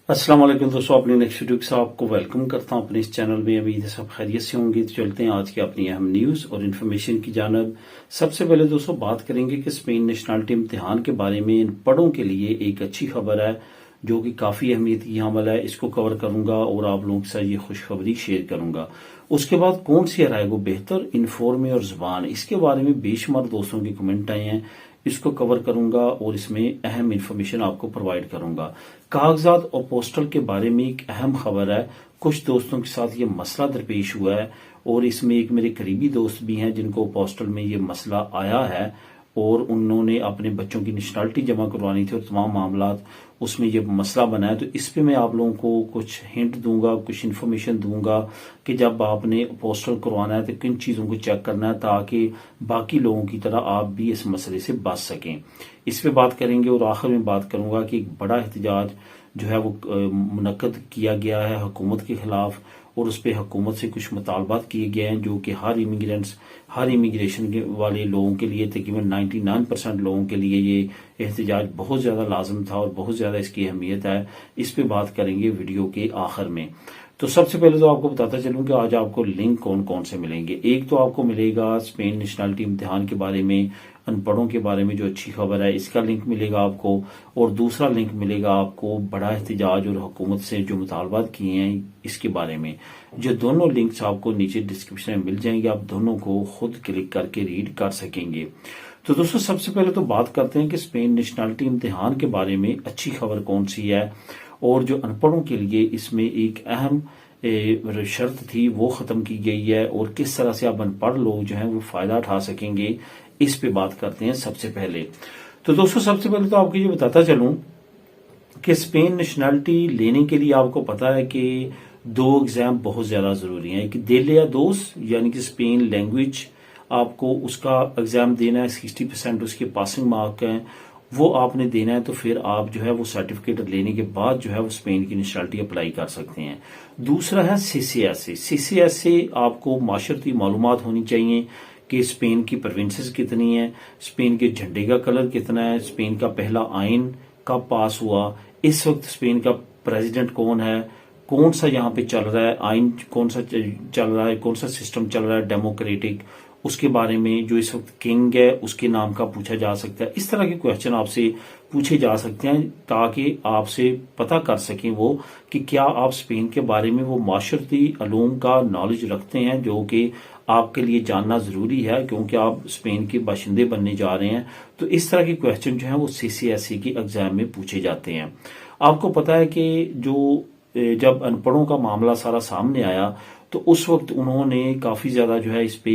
अस्सलाम वालेकुम दोस्तों, अपने नेक्स्ट वीडियो के साथ आपको वेलकम करता हूं अपने इस चैनल में। उम्मीद है सब खैरियत से होंगे। तो चलते हैं आज की अपनी अहम न्यूज़ और इन्फॉर्मेशन की जानब। सबसे पहले दोस्तों बात करेंगे कि स्पेन नेशनलिटी इम्तिहान के बारे में। इन पढ़ों के लिए एक अच्छी खबर है जो कि काफ़ी अहमियत की हमल है। इसको कवर करूंगा और आप लोगों के साथ ये खुशखबरी शेयर करूंगा। उसके बाद कौन सी राय को बेहतर इन्फॉर्मे और जुबान, इसके बारे में बेशुमार दोस्तों के कमेंट आए हैं। इसको कवर करूंगा और इसमें अहम इन्फॉर्मेशन आपको प्रोवाइड करूंगा। कागजात और पोस्टल के बारे में एक अहम खबर है। कुछ दोस्तों के साथ ये मसला दरपेश हुआ है और इसमें एक मेरे करीबी दोस्त भी हैं जिनको पोस्टल में ये मसला आया है और उन्होंने अपने बच्चों की नेशनलिटी जमा करवानी थी और तमाम मामला उसमें ये मसला बना है। तो इस पे मैं आप लोगों को कुछ हिंट दूंगा, कुछ इन्फॉर्मेशन दूंगा कि जब आपने पोस्टल करवाना है तो किन चीज़ों को चेक करना है ताकि बाकी लोगों की तरह आप भी इस मसले से बच सकें। इस पे बात करेंगे और आखिर में बात करूंगा कि एक बड़ा एहतजाज जो है वो मुनक्कद किया गया है हुकूमत के खिलाफ और उस पर हुकूमत से कुछ मुतालबात किए गए हैं जो कि हर इमिग्रेशन के वाले लोगों के लिए तकरीबन 99% लोगों के लिए ये एहतजाज बहुत ज़्यादा लाजम था और बहुत ज़्यादा इसकी अहमियत है। इस पे बात करेंगे वीडियो के आखिर में। तो सबसे पहले तो आपको बताता चलूं कि आज आपको लिंक कौन कौन से मिलेंगे। एक तो आपको मिलेगा स्पेन नेशनलिटी इम्तिहान के बारे में, अनपढ़ों के बारे में जो अच्छी खबर है, इसका लिंक मिलेगा आपको। और दूसरा लिंक मिलेगा आपको बड़ा एहतजाज और हुकूमत से जो मुतालबात किए हैं इसके बारे में। जो दोनों लिंक्स आपको नीचे डिस्क्रिप्शन में मिल जाएंगे, आप दोनों को खुद क्लिक करके रीड कर सकेंगे। तो दोस्तों सबसे पहले तो बात करते हैं कि स्पेन नेशनलिटी इम्तिहान के बारे में अच्छी खबर कौन सी है और जो अनपढ़ों के लिए इसमें एक अहम शर्त थी वो खत्म की गई है और किस तरह से आप अनपढ़ लोग जो हैं वो फायदा उठा सकेंगे, इस पे बात करते हैं सबसे पहले। तो दोस्तों सबसे पहले तो आपको ये बताता चलूं कि स्पेन नेशनलिटी लेने के लिए आपको पता है कि दो एग्जाम बहुत ज्यादा जरूरी हैं। एक देलिया दोस यानी कि स्पेन लैंग्वेज, आपको उसका एग्जाम देना है। 60% उसके पासिंग मार्क हैं, वो आपने देना है। तो फिर आप जो है वो सर्टिफिकेट लेने के बाद जो है वो स्पेन की नेशनलिटी अप्लाई कर सकते हैं। दूसरा है सीसीएसए। सीसीएसए आपको माशरती मालूमात होनी चाहिए कि स्पेन की प्रोविंसेस कितनी है, स्पेन के झंडे का कलर कितना है, स्पेन का पहला आइन कब पास हुआ, इस वक्त स्पेन का प्रेसिडेंट कौन है, कौन सा यहाँ पे चल रहा है आइन, कौन सा चल रहा है, कौन सा सिस्टम चल रहा है डेमोक्रेटिक, उसके बारे में। जो इस वक्त किंग है उसके नाम का पूछा जा सकता है। इस तरह के क्वेश्चन आपसे पूछे जा सकते हैं ताकि आपसे पता कर सकें वो कि क्या आप स्पेन के बारे में वो माशरती अलूम का नॉलेज रखते हैं जो कि आपके लिए जानना जरूरी है क्योंकि आप स्पेन के बाशिंदे बनने जा रहे हैं। तो इस तरह के क्वेश्चन जो है वो सीसीएसई के एग्जाम में पूछे जाते हैं। आपको पता है कि जो जब अनपढ़ों का मामला सारा सामने आया तो उस वक्त उन्होंने काफी ज्यादा जो है इस पे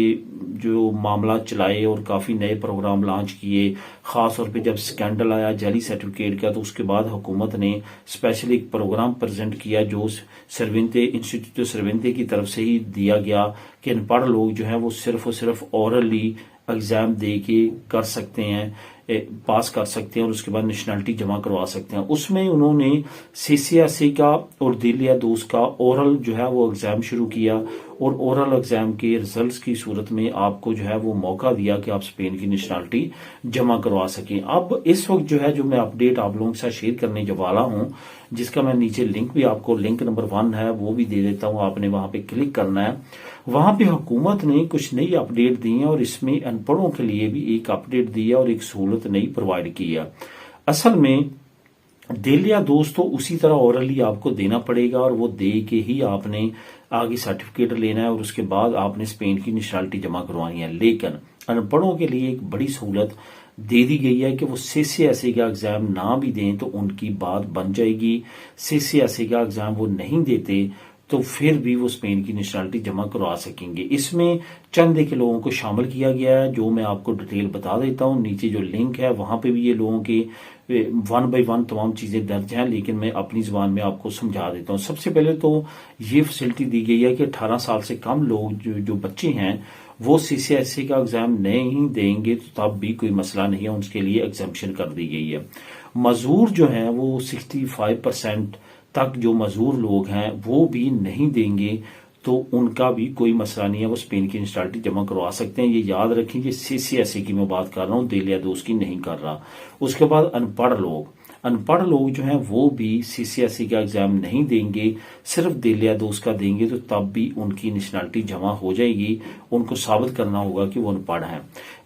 जो मामला चलाए और काफी नए प्रोग्राम लॉन्च किए। खास तौर पे जब स्कैंडल आया जाली सर्टिफिकेट का तो उसके बाद हुकूमत ने स्पेशली एक प्रोग्राम प्रेजेंट किया जो सर्विंते इंस्टीट्यूट सर्विंते की तरफ से ही दिया गया कि अनपढ़ लोग जो है वो सिर्फ और सिर्फ ओरली एग्जाम दे के कर सकते हैं, पास कर सकते हैं और उसके बाद नेशनलिटी जमा करवा सकते हैं। उसमें उन्होंने सीसीएसई का और दिलिया दोस्त का ओरल जो है वो एग्जाम शुरू किया और ओरल एग्जाम के रिजल्ट्स की सूरत में आपको जो है वो मौका दिया कि आप स्पेन की नेशनलिटी जमा करवा सकें। अब इस वक्त जो है जो मैं अपडेट आप लोगों के साथ शेयर करने वाला हूं, जिसका मैं नीचे लिंक भी आपको लिंक नंबर 1 है वो भी दे देता हूं, आपने वहां पे क्लिक करना है। वहां पे हुकूमत ने कुछ नई अपडेट दी है और इसमें अनपढ़ों के लिए भी एक अपडेट दी है और एक सहूलत नई प्रोवाइड की है। असल में दिलिया दोस्त तो उसी तरह ओरली आपको देना पड़ेगा और वो दे के ही आपने आगे सर्टिफिकेट लेना है और उसके बाद आपने स्पेन की नेशनलिटी जमा करवानी है। लेकिन अनपढ़ों के लिए एक बड़ी सहूलत दे दी गई है कि वो सीसीएसई का एग्जाम ना भी दें तो उनकी बात बन जाएगी। सीसीएसई का एग्जाम वो नहीं देते तो फिर भी वो स्पेन की नेशनलिटी जमा करवा सकेंगे। इसमें चंद एक लोगों को शामिल किया गया है जो मैं आपको डिटेल बता देता हूं। नीचे जो लिंक है वहां पे भी ये लोगों के 1 by 1 तमाम चीजें दर्ज हैं, लेकिन मैं अपनी जुबान में आपको समझा देता हूं। सबसे पहले तो ये फैसिलिटी दी गई है कि 18 साल से कम लोग जो बच्चे हैं वो सीसीएसई का एग्जाम नहीं देंगे तो तब भी कोई मसला नहीं है, उसके लिए एग्जाम्पशन कर दी गई है। मजदूर जो है वो 65% तक जो मजदूर लोग हैं वो भी नहीं देंगे तो उनका भी कोई मसला नहीं है, वो स्पेन की नेशनलिटी जमा करवा सकते हैं। ये याद रखें कि सीसीएसई की मैं बात कर रहा हूं, दिलिया दोस्त की नहीं कर रहा। उसके बाद अनपढ़ लोग जो हैं वो भी सीसीएसई का एग्जाम नहीं देंगे, सिर्फ दिल या दोस्त का देंगे, तो तब भी उनकी नेशनैलिटी जमा हो जाएगी। उनको साबित करना होगा कि वो अनपढ़ हैं।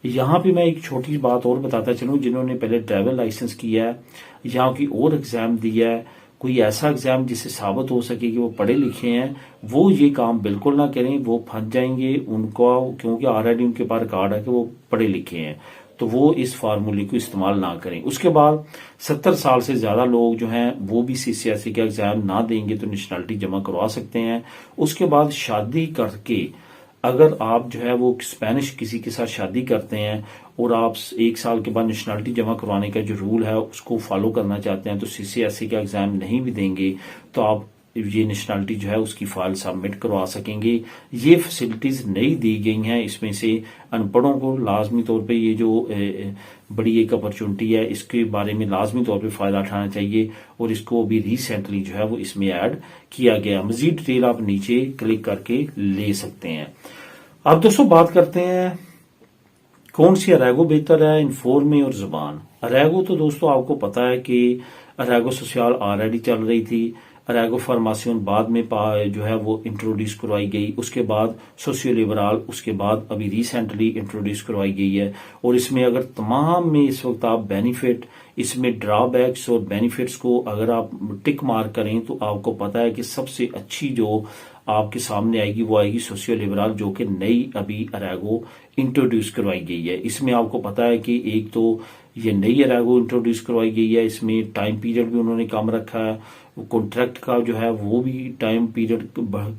यहाँ पे मैं एक छोटी बात और बताता चलूं, जिन्होंने पहले ड्राइवर लाइसेंस किया है या कोई और एग्जाम दिया है, कोई ऐसा एग्जाम जिससे साबित हो सके कि वो पढ़े लिखे हैं, वो ये काम बिल्कुल ना करें। वो फंस जाएंगे उनको, क्योंकि ऑलरेडी उनके पास कार्ड है कि वो पढ़े लिखे हैं, तो वो इस फार्मूले को इस्तेमाल ना करें। उसके बाद 70 साल से ज्यादा लोग जो हैं वो भी सीसीएसई का एग्जाम ना देंगे तो नेशनैलिटी जमा करवा सकते हैं। उसके बाद शादी करके अगर आप जो है वो स्पेनिश किसी के साथ शादी करते हैं और आप 1 साल के बाद नेशनैलिटी जमा करवाने का जो रूल है उसको फॉलो करना चाहते हैं, तो सीसीएसई का एग्जाम नहीं भी देंगे तो आप ये नेशनैलिटी जो है उसकी फाइल सबमिट करवा सकेंगे। ये फैसिलिटीज नई दी गई हैं, इसमें से अनपढ़ों को लाजमी तौर पे ये जो बड़ी एक अपॉर्चुनिटी है, इसके बारे में लाजमी तौर पे फायदा उठाना चाहिए और इसको भी रिसेंटली जो है वो इसमें ऐड किया गया। मजीद डिटेल आप नीचे क्लिक करके ले सकते हैं। अब दोस्तों बात करते हैं कौन सी अरैगो बेहतर है, इन्फॉर्मे और जुबान। अरैगो तो दोस्तों आपको पता है कि अरैगो सोशल ऑलरेडी चल रही थी, अरैगो फार्मासियन बाद में जो है वो इंट्रोड्यूस करवाई गई, उसके बाद सोशियो लिबरल, उसके बाद अभी रिसेंटली इंट्रोड्यूस करवाई गई है। और इसमें अगर तमाम में इस वक्त आप बेनिफिट, इसमें ड्रॉबैक्स और बेनिफिट्स को अगर आप टिक मार्क करें तो आपको पता है कि सबसे अच्छी जो आपके सामने आएगी वो आएगी सोशियो लिबरल, जो कि नई अभी अरैगो इंट्रोड्यूस करवाई गई है। इसमें आपको पता है कि एक तो ये नई अरैगो इंट्रोड्यूस करवाई गई है, इसमें टाइम पीरियड भी उन्होंने कम रखा है, कॉन्ट्रैक्ट का जो है वो भी टाइम पीरियड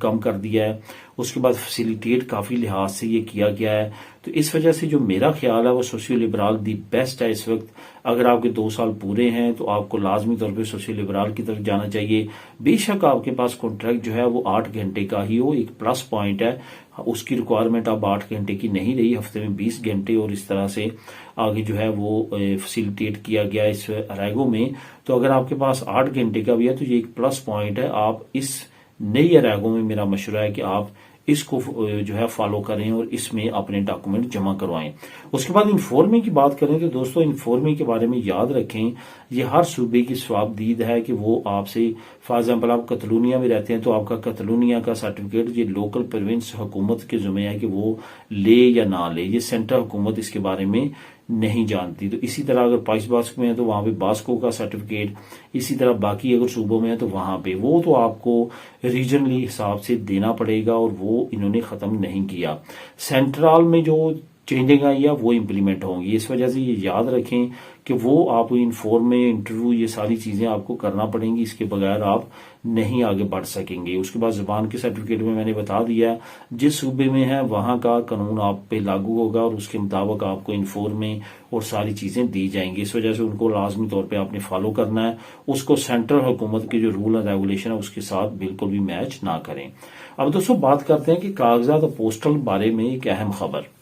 कम कर दिया है। उसके बाद फैसिलिटेट काफी लिहाज से ये किया गया है। तो इस वजह से जो मेरा ख्याल है वो सोशियो लिबरल दी बेस्ट है इस वक्त। अगर आपके 2 साल पूरे हैं तो आपको लाजमी तौर पे सोशियो लिबरल की तरफ जाना चाहिए। बेशक आपके पास कॉन्ट्रैक्ट जो है वो 8 घंटे का ही हो, एक प्लस पॉइंट है, उसकी रिक्वायरमेंट अब 8 घंटे की नहीं रही, हफ्ते में 20 घंटे, और इस तरह से आगे जो है वो फैसिलिटेट किया गया इस अरैगो में। तो अगर आपके पास 8 घंटे का भी है तो ये एक प्लस पॉइंट है। आप इस नई अरैगो में मेरा मशवरा है कि आप इसको जो है फॉलो करें और इसमें अपने डॉक्यूमेंट जमा करवाएं। उसके बाद इन्फॉर्मे की बात करें तो दोस्तों इन्फॉर्मे के बारे में याद रखें, ये हर सूबे की स्वाबदीद है कि वो आपसे, फॉर एग्जाम्पल आप कतलूनिया में रहते हैं तो आपका कतलूनिया का सर्टिफिकेट ये लोकल प्रोविंस हुकूमत के जुम्मे है कि वो ले या ना ले, ये सेंट्रल हुकूमत इसके बारे में नहीं जानती। तो इसी तरह अगर पाइस बास्को में है तो वहां पे बास्को का सर्टिफिकेट, इसी तरह बाकी अगर सूबों में है तो वहां पे वो तो आपको रीजनली हिसाब से देना पड़ेगा और वो इन्होंने खत्म नहीं किया। सेंट्रल में जो चेंजिंग आई है वो इम्प्लीमेंट होंगी, इस वजह से ये याद रखें कि वो आप इन्फॉर्म में इंटरव्यू ये सारी चीजें आपको करना पड़ेंगी, इसके बगैर आप नहीं आगे बढ़ सकेंगे। उसके बाद जुबान के सर्टिफिकेट में मैंने बता दिया जिस सूबे में है वहां का कानून आप पे लागू होगा और उसके मुताबिक आपको इन्फॉर्म में और सारी चीजें दी जाएंगी। इस वजह से उनको लाजमी तौर पर आपने फॉलो करना है, उसको सेंट्रल हुकूमत के जो रूल एंड रेगुलेशन है उसके साथ बिल्कुल भी मैच ना करें। अब दोस्तों बात करते हैं कि कागजात और पोस्टल बारे में एक अहम खबर।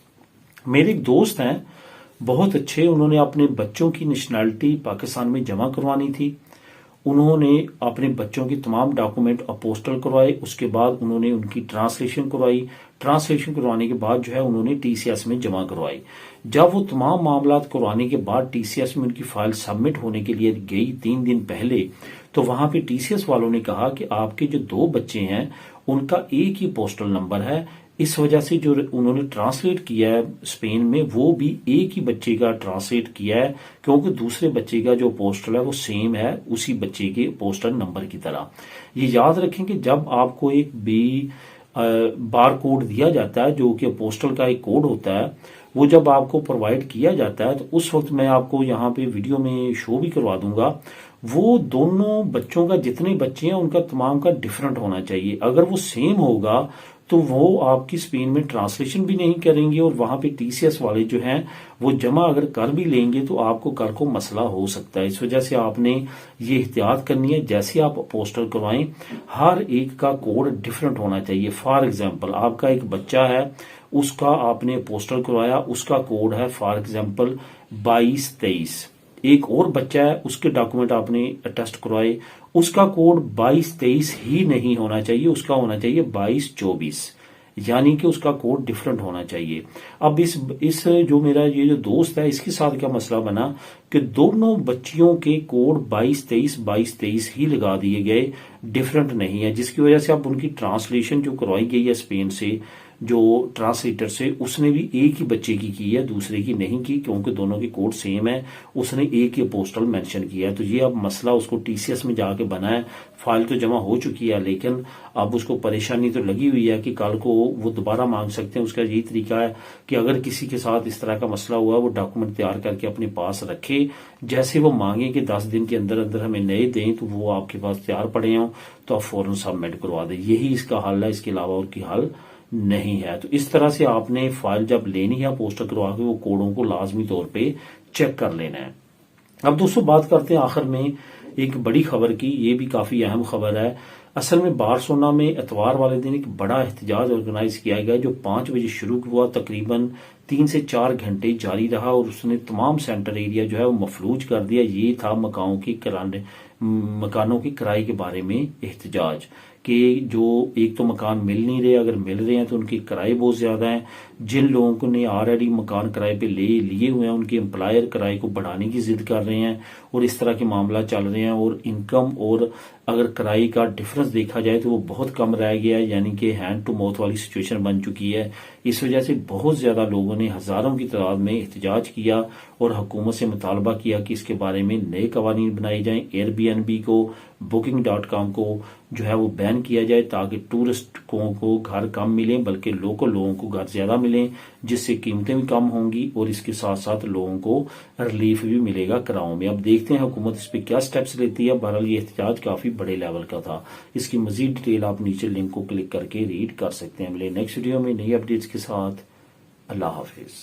मेरे एक दोस्त हैं बहुत अच्छे, उन्होंने अपने बच्चों की नेशनैलिटी पाकिस्तान में जमा करवानी थी। उन्होंने अपने बच्चों की तमाम डॉक्यूमेंट अपोस्टल करवाए, उसके बाद उन्होंने उनकी ट्रांसलेशन करवाई। ट्रांसलेशन करवाने के बाद जो है उन्होंने टीसीएस में जमा करवाई। जब वो तमाम मामला करवाने के बाद टीसीएस में उनकी फाइल सबमिट होने के लिए गई 3 दिन पहले, तो वहां पे टीसीएस वालों ने कहा कि आपके जो 2 बच्चे हैं उनका एक ही पोस्टल नंबर है। इस वजह से जो उन्होंने ट्रांसलेट किया है स्पेन में वो भी एक ही बच्चे का ट्रांसलेट किया है, क्योंकि दूसरे बच्चे का जो पोस्टल है वो सेम है उसी बच्चे के पोस्टल नंबर की तरह। ये याद रखें कि जब आपको एक बार कोड दिया जाता है जो कि पोस्टल का एक कोड होता है, वो जब आपको प्रोवाइड किया जाता है तो उस वक्त मैं आपको यहाँ पे वीडियो में शो भी करवा दूंगा, वो दोनों बच्चों का जितने बच्चे हैं उनका तमाम का डिफरेंट होना चाहिए। अगर वो सेम होगा तो वो आपकी स्पेन में ट्रांसलेशन भी नहीं करेंगे और वहां पे टीसीएस वाले जो हैं वो जमा अगर कर भी लेंगे तो आपको कल को मसला हो सकता है। इस वजह से आपने ये एहतियात करनी है, जैसे आप पोस्टल करवाएं हर एक का कोड डिफरेंट होना चाहिए। फॉर एग्जाम्पल आपका एक बच्चा है, उसका आपने पोस्टल करवाया, उसका कोड है फॉर एग्जाम्पल 2223। एक और बच्चा है, उसके डॉक्यूमेंट आपने टेस्ट करवाए, उसका कोड 2223 ही नहीं होना चाहिए, उसका होना चाहिए 2224। यानी कि उसका कोड डिफरेंट होना चाहिए। अब इस जो मेरा ये जो दोस्त है, इसके साथ क्या मसला बना कि दोनों बच्चियों के कोड 22-23 ही लगा दिए गए, डिफरेंट नहीं है, जिसकी वजह से अब उनकी ट्रांसलेशन जो करवाई गई है स्पेन से, जो ट्रांसलेटर से, उसने भी एक ही बच्चे की है, दूसरे की नहीं की, क्योंकि दोनों के कोड सेम है, उसने एक ही पोस्टल मेंशन किया है। तो ये अब मसला उसको टीसीएस में जाके बना है। फाइल तो जमा हो चुकी है, लेकिन अब उसको परेशानी तो लगी हुई है कि कल को वो दोबारा मांग सकते हैं। उसका यही तरीका है कि अगर किसी के साथ इस तरह का मसला हुआ, वो डॉक्यूमेंट तैयार करके अपने पास रखे, जैसे वो मांगे कि 10 दिन के अंदर अंदर हमें नए दें, तो वो आपके पास तैयार पड़े हों तो आप फौरन सबमिट करवा दें। यही इसका हल है, इसके अलावा और की हल नहीं है। तो इस तरह से आपने फाइल जब लेनी है पोस्टर करवा के, वो कोडों को लाजमी तौर पे चेक कर लेना है। अब दोस्तों बात करते हैं आखिर में एक बड़ी खबर की, ये भी काफी अहम खबर है। असल में बार्सिलोना में इतवार वाले दिन एक बड़ा एहतजाज ऑर्गेनाइज किया गया, जो 5 बजे शुरू हुआ, तकरीबन 3 से 4 घंटे जारी रहा और उसने तमाम सेंटर एरिया जो है वो मफलूज कर दिया। ये था मकानों की किराए के बारे में एहतजाज, कि जो एक तो मकान मिल नहीं रहे, अगर मिल रहे हैं तो उनके किराए बहुत ज्यादा हैं। जिन लोगों ने ऑलरेडी मकान किराए पे लिए हुए हैं, उनके एम्प्लॉयर किराए को बढ़ाने की जिद कर रहे हैं और इस तरह के मामला चल रहे हैं। और इनकम और अगर किराए का डिफरेंस देखा जाए तो वो बहुत कम रह गया है, यानी कि हैंड टू माउथ वाली सिचुएशन बन चुकी है। इस वजह से बहुत ज्यादा लोगों ने हजारों की तादाद में एहतजाज किया और हुकूमत से मुतालबा किया कि इसके बारे में नए कवानीन बनाए जाएं। एयरबीएनबी को, Booking.com को जो है वो बैन किया जाए, ताकि टूरिस्टों को घर कम मिले, बल्कि लोकल लोगों को घर ज्यादा मिले, जिससे कीमतें भी कम होंगी और इसके साथ साथ लोगों को रिलीफ भी मिलेगा किरायों में। अब देखते हैं हुकूमत इस पे क्या स्टेप्स लेती है। बहरहाल ये एहतजाज काफी बड़े लेवल का था। इसकी मजीद डिटेल आप नीचे लिंक को क्लिक करके रीड कर सकते हैं। मिले नेक्स्ट वीडियो में नई अपडेट्स के साथ। अल्लाह हाफिज।